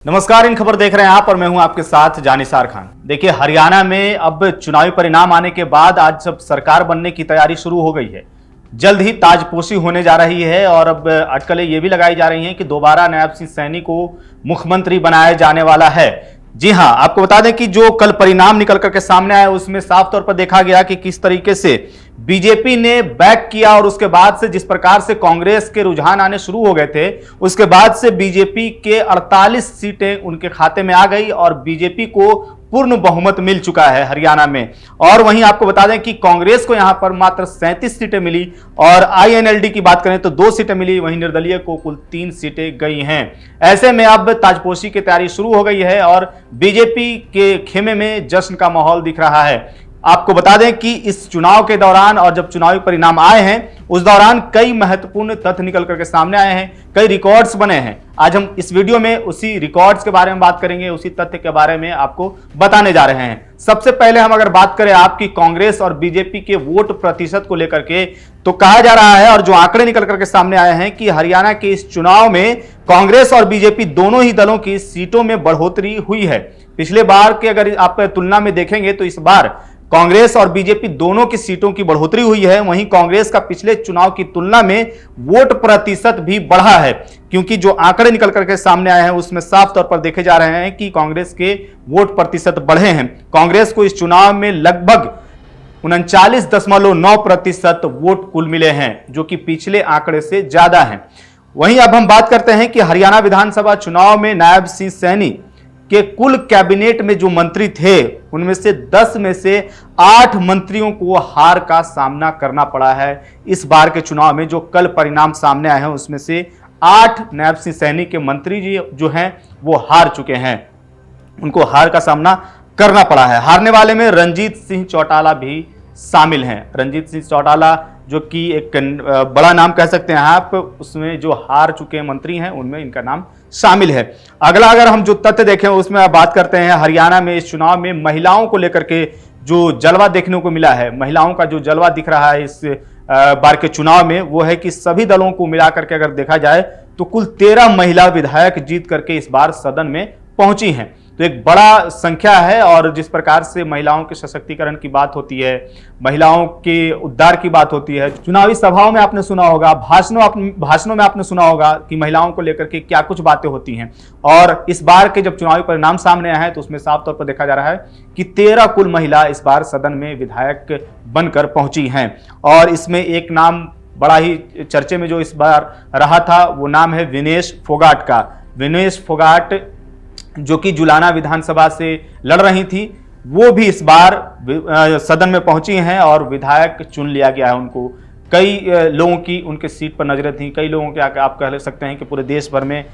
नमस्कार, इन खबर देख रहे हैं आप और मैं हूं आपके साथ जानिसार खान। देखिए, हरियाणा में अब चुनावी परिणाम आने के बाद आज सब सरकार बनने की तैयारी शुरू हो गई है। जल्द ही ताजपोशी होने जा रही है और अब अटकलें ये भी लगाई जा रही हैं कि दोबारा नायब सिंह सैनी को मुख्यमंत्री बनाया जाने वाला है। जी हां, आपको बता दें कि जो कल परिणाम निकल करके सामने आया उसमें साफ तौर पर देखा गया कि किस तरीके से बीजेपी ने बैक किया और उसके बाद से जिस प्रकार से कांग्रेस के रुझान आने शुरू हो गए थे, उसके बाद से बीजेपी के 48 सीटें उनके खाते में आ गई और बीजेपी को पूर्ण बहुमत मिल चुका है हरियाणा में। और वहीं आपको बता दें कि कांग्रेस को यहां पर मात्र 37 सीटें मिली और आईएनएलडी की बात करें तो 2 सीटें मिली, वहीं निर्दलीय को कुल 3 सीटें गई हैं। ऐसे में अब ताजपोशी की तैयारी शुरू हो गई है और बीजेपी के खेमे में जश्न का माहौल दिख रहा है। आपको बता दें कि इस चुनाव के दौरान और जब चुनावी परिणाम आए हैं उस दौरान कई महत्वपूर्ण तथ्य निकल करके सामने आए हैं, कई रिकॉर्ड्स बने हैं। आज हम इस वीडियो में उसी रिकॉर्ड्स के बारे में बात करेंगे, उसी तथ्य के बारे में आपको बताने जा रहे हैं। सबसे पहले हम अगर बात करें आपकी कांग्रेस और बीजेपी के वोट प्रतिशत को लेकर के, तो कहा जा रहा है और जो आंकड़े निकल करके सामने आए हैं कि हरियाणा के इस चुनाव में कांग्रेस और बीजेपी दोनों ही दलों की सीटों में बढ़ोतरी हुई है। पिछले बार के अगर आप तुलना में देखेंगे तो इस बार कांग्रेस और बीजेपी दोनों की सीटों की बढ़ोतरी हुई है। वहीं कांग्रेस का पिछले चुनाव की तुलना में वोट प्रतिशत भी बढ़ा है, क्योंकि जो आंकड़े निकल करके सामने आए हैं उसमें साफ तौर पर देखे जा रहे हैं कि कांग्रेस के वोट प्रतिशत बढ़े हैं। कांग्रेस को इस चुनाव में लगभग 39.9% वोट कुल मिले हैं, जो कि पिछले आंकड़े से ज्यादा हैं। वहीं अब हम बात करते हैं कि हरियाणा विधानसभा चुनाव में नायब सिंह सैनी के कुल कैबिनेट में जो मंत्री थे उनमें से 10 में से 8 मंत्रियों को हार का सामना करना पड़ा है। इस बार के चुनाव में जो कल परिणाम सामने आए हैं उसमें से 8 नायब सिंह सैनी के मंत्री जी जो हैं वो हार चुके हैं, उनको हार का सामना करना पड़ा है। हारने वाले में रणजीत सिंह चौटाला भी शामिल हैं। रणजीत सिंह चौटाला जो कि एक बड़ा नाम कह सकते हैं आप, उसमें जो हार चुके मंत्री हैं उनमें इनका नाम शामिल है। अगला अगर हम जो तथ्य देखें उसमें आप बात करते हैं हरियाणा में इस चुनाव में महिलाओं को लेकर के जो जलवा देखने को मिला है, महिलाओं का जो जलवा दिख रहा है इस बार के चुनाव में, वो है कि सभी दलों को मिलाकर के अगर देखा जाए तो कुल 13 महिला विधायक जीत करके इस बार सदन में पहुंची हैं। तो एक बड़ा संख्या है और जिस प्रकार से महिलाओं के सशक्तिकरण की बात होती है, महिलाओं के उद्धार की बात होती है, चुनावी सभाओं में आपने सुना होगा, भाषणों में आपने सुना होगा कि महिलाओं को लेकर के क्या कुछ बातें होती हैं। और इस बार के जब चुनावी परिणाम सामने आए हैं तो उसमें साफ तौर पर देखा जा रहा है कि 13 कुल महिला इस बार सदन में विधायक बनकर पहुंची हैं। और इसमें एक नाम बड़ा ही चर्चे में जो इस बार रहा था वो नाम है विनेश फोगाट का। विनेश फोगाट जो कि जुलाना विधानसभा से लड़ रही थी, वो भी इस बार सदन में पहुंची हैं और विधायक चुन लिया गया है उनको। कई लोगों की उनके सीट पर नजरें थी, कई लोगों के आप कह सकते हैं कि पूरे देश भर में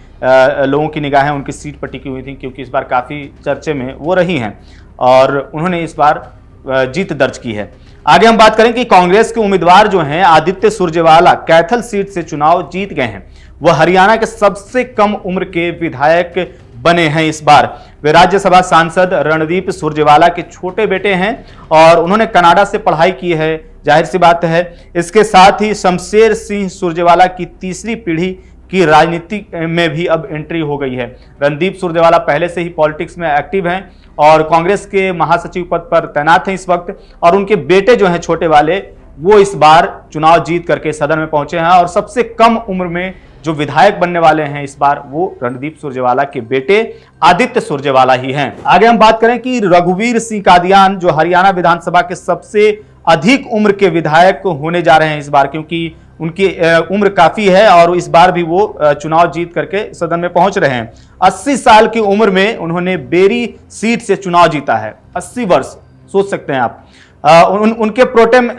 लोगों की निगाहें उनकी सीट पर टिकी हुई थी, क्योंकि इस बार काफ़ी चर्चे में वो रही हैं और उन्होंने इस बार जीत दर्ज की है। आगे हम बात करें कि कांग्रेस के उम्मीदवार जो हैं आदित्य सुरजेवाला कैथल सीट से चुनाव जीत गए हैं। वह हरियाणा के सबसे कम उम्र के विधायक बने हैं इस बार। वे राज्यसभा सांसद रणदीप सुरजेवाला के छोटे बेटे हैं और उन्होंने कनाडा से पढ़ाई की है, जाहिर सी बात है। इसके साथ ही शमशेर सिंह सुरजेवाला की तीसरी पीढ़ी की राजनीति में भी अब एंट्री हो गई है। रणदीप सुरजेवाला पहले से ही पॉलिटिक्स में एक्टिव हैं और कांग्रेस के महासचिव पद पर तैनात हैं इस वक्त, और उनके बेटे जो हैं छोटे वाले, वो इस बार चुनाव जीत करके सदन में पहुंचे हैं और सबसे कम उम्र में जो विधायक बनने वाले हैं इस बार वो रणदीप सुरजेवाला के बेटे आदित्य सुरजेवाला ही हैं। आगे हम बात करें कि रघुवीर सिंह कादियान जो हरियाणा विधानसभा के सबसे अधिक उम्र के विधायक होने जा रहे हैं इस बार, क्योंकि उनकी उम्र काफी है और इस बार भी वो चुनाव जीत करके सदन में पहुंच रहे हैं। 80 साल की उम्र में उन्होंने बेरी सीट से चुनाव जीता है। 80 वर्ष, सोच सकते हैं आप। उनके प्रोटेम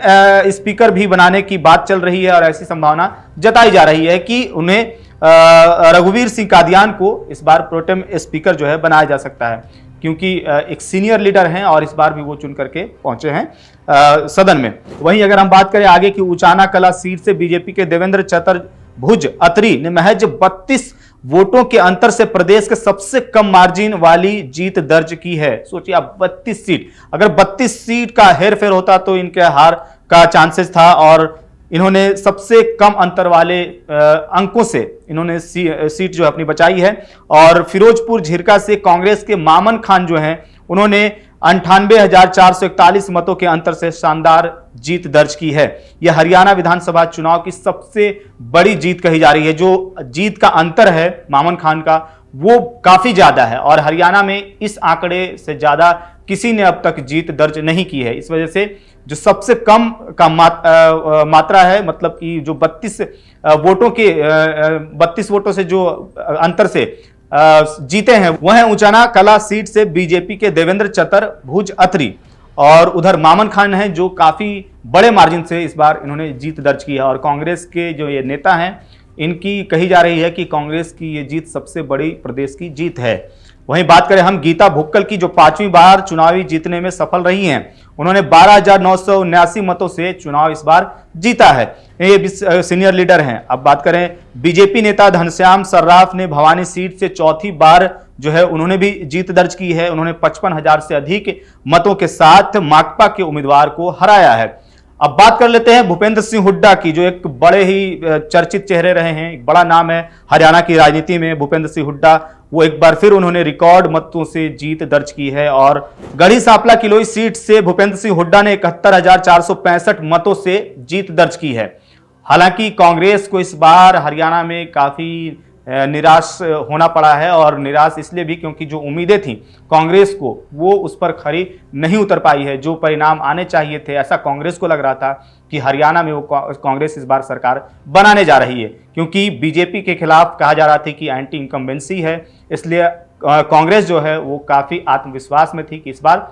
स्पीकर भी बनाने की बात चल रही है और ऐसी संभावना जताई जा रही है कि उन्हें रघुवीर सिंह कादियान को इस बार प्रोटेम स्पीकर जो है बनाया जा सकता है, क्योंकि एक सीनियर लीडर हैं और इस बार भी वो चुन करके पहुंचे हैं सदन में। वहीं अगर हम बात करें आगे की उचाना कला सीट से बीजेपी के देवेंद्र चतुर्भुज अत्री ने महज 32 वोटों के अंतर से प्रदेश के सबसे कम मार्जिन वाली जीत दर्ज की है। सोचिए आप, 32 सीट, अगर 32 सीट का हेरफेर होता तो इनके हार का चांसेस था और इन्होंने सबसे कम अंतर वाले अंकों से इन्होंने सीट जो अपनी बचाई है। और फिरोजपुर झिरका से कांग्रेस के मामन खान जो हैं उन्होंने 98,441 मतों के अंतर से शानदार जीत दर्ज की है। यह हरियाणा विधानसभा चुनाव की सबसे बड़ी जीत कही जा रही है। जो जीत का अंतर है मामन खान का वो काफी ज्यादा है और हरियाणा में इस आंकड़े से ज्यादा किसी ने अब तक जीत दर्ज नहीं की है। इस वजह से जो सबसे कम का मात्रा है, मतलब कि जो 32 वोटों के 32 वोटों से जो अंतर से जीते हैं वह है उचाना कला सीट से बीजेपी के देवेंद्र चतुर्भुज अत्री, और उधर मामन खान हैं जो काफी बड़े मार्जिन से इस बार इन्होंने जीत दर्ज की है। और कांग्रेस के जो ये नेता हैं इनकी कही जा रही है कि कांग्रेस की ये जीत सबसे बड़ी प्रदेश की जीत है। वहीं बात करें हम गीता भुक्कल की, जो 5वीं बार चुनावी जीतने में सफल रही हैं, उन्होंने 12,979 मतों से चुनाव इस बार जीता है। ये सीनियर लीडर हैं। अब बात करें बीजेपी नेता घनश्याम सर्राफ ने भवानी सीट से चौथी बार जो है उन्होंने भी जीत दर्ज की है। उन्होंने 55,000 से अधिक मतों के साथ माकपा के उम्मीदवार को हराया है। अब बात कर लेते हैं भूपेंद्र सिंह हुड्डा की, जो एक बड़े ही चर्चित चेहरे रहे हैं, एक बड़ा नाम है हरियाणा की राजनीति में भूपेंद्र सिंह हुड्डा। वो एक बार फिर उन्होंने रिकॉर्ड मतों से जीत दर्ज की है और गढ़ी सांपला किलोई सीट से भूपेंद्र सिंह हुड्डा ने 71,465 मतों से जीत दर्ज की है। हालांकि कांग्रेस को इस बार हरियाणा में काफी निराश होना पड़ा है, और निराश इसलिए भी क्योंकि जो उम्मीदें थी कांग्रेस को वो उस पर खरी नहीं उतर पाई है। जो परिणाम आने चाहिए थे, ऐसा कांग्रेस को लग रहा था कि हरियाणा में वो कांग्रेस इस बार सरकार बनाने जा रही है, क्योंकि बीजेपी के खिलाफ कहा जा रहा था कि एंटी इनकम्बेंसी है। इसलिए कांग्रेस जो है वो काफी आत्मविश्वास में थी कि इस बार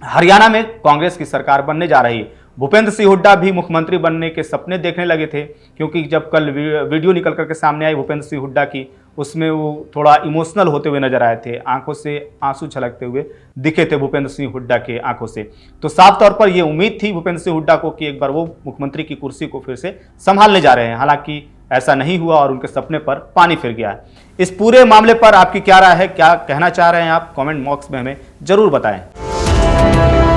हरियाणा में कांग्रेस की सरकार बनने जा रही है। भूपेंद्र सिंह हुड्डा भी मुख्यमंत्री बनने के सपने देखने लगे थे, क्योंकि जब कल वीडियो निकल करके सामने आई भूपेंद्र सिंह हुड्डा की, उसमें वो थोड़ा इमोशनल होते हुए नजर आए थे, आंखों से आंसू छलकते हुए दिखे थे भूपेंद्र सिंह हुड्डा के आंखों से। तो साफ तौर पर यह उम्मीद थी भूपेंद्र सिंह हुड्डा को कि एक बार वो मुख्यमंत्री की कुर्सी को फिर से संभालने जा रहे हैं। हालांकि ऐसा नहीं हुआ और उनके सपने पर पानी फिर गया है। इस पूरे मामले पर आपकी क्या राय है, क्या कहना चाह रहे हैं आप, कमेंट बॉक्स में हमें जरूर बताएं।